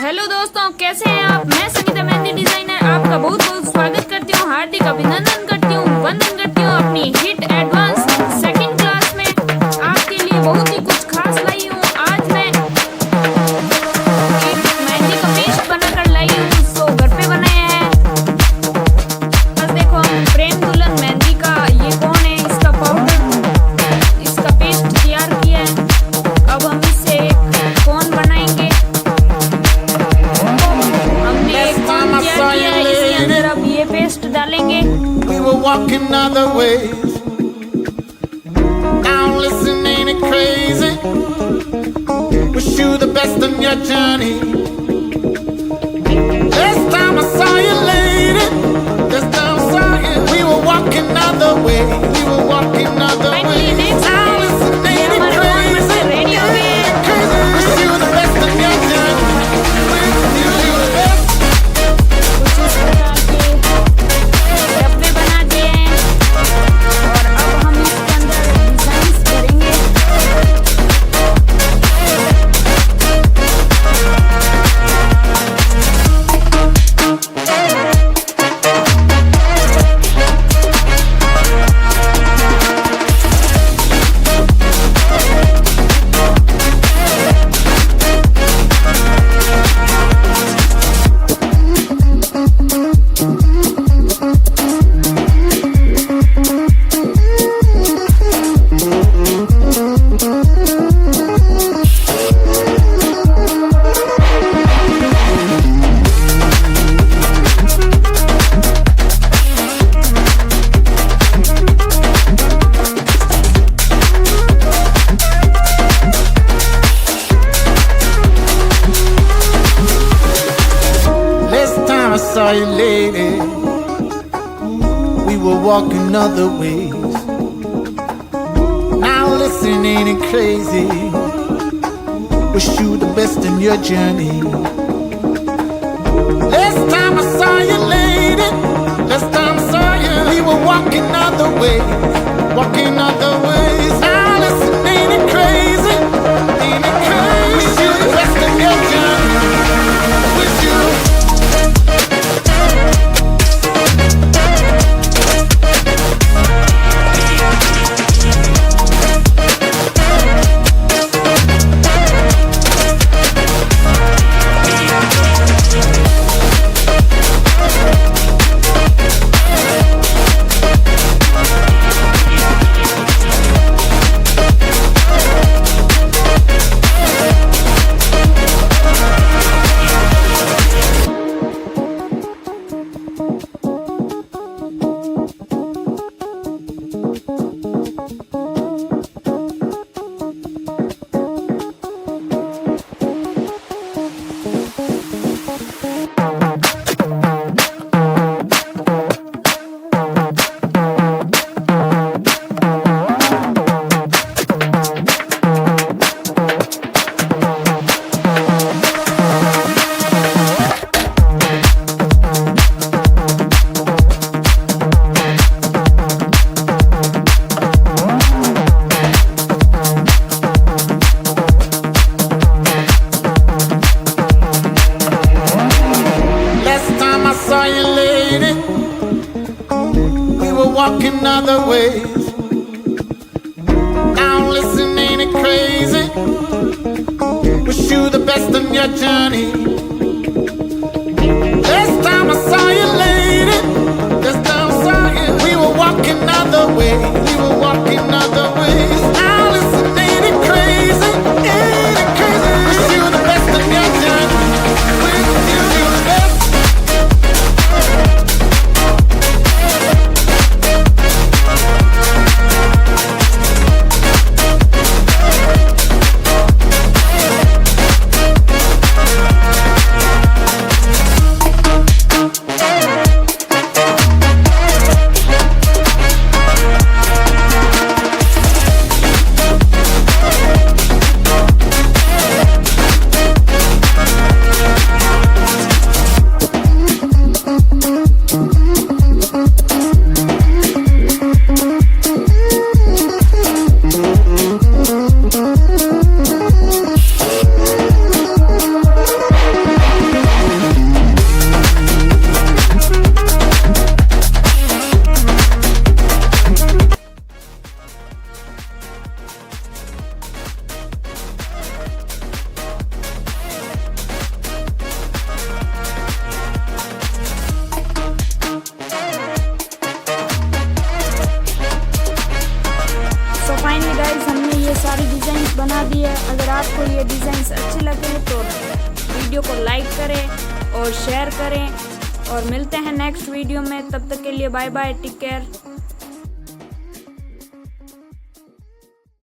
Hello दोस्तों, कैसे हैं आप। मैं संगीता मेहंदी डिजाइनर आपका बहुत बहुत स्वागत करती हूँ, हार्दिक अभिनंदन करती हूँ, वंदन करती हूँ अपनी हिट एडवांस सेकंड क्लास में। आपके लिए बहुत ही कुछ खास लाई हूँ। आज मैं एक मेहंदी का पेस्ट बनाकर लाई हूँ, जो घर पे बनाया है। बस देखो, हम प्रेम दुल्हन मेहंदी का ये कौन है, इसका पाउडर, इसका पेस्ट तैयार किया है। अब हम इससे एक कौन बनाएंगे। अब ये पेस्ट डालेंगे। We were walking other ways. Now listen, ain't it crazy? Wish you the best on your journey. Last time I saw you, lady. Last time I saw you. We were walking other ways. We were walking other ways. Now listen, ain't it crazy? Wish you the best on your journey. Wish you the best. Saw you, lady. We were walking other ways. Now listen, ain't it crazy? Wish you the best in your journey. Last time I saw you, lady. Last time I saw you, we were walking other ways. Walking other ways. Now listen, ain't it crazy? Ain't it crazy? Wish you the best in your journey. Wish you. Walking other ways. Now listen, ain't it crazy? Wish you the best on your journey. Last time I saw you, lady. Last time I saw you, we were walking other ways. We were walking other ways. Now listen, ain't it crazy? Ain't it crazy? Wish you the best on your journey. Wish you the best. बना दी है। अगर आपको ये designs अच्छे लगे तो video को like करें और शेयर करें, और मिलते हैं नेक्स्ट वीडियो में। तब तक के लिए बाय बाय, टेक केयर।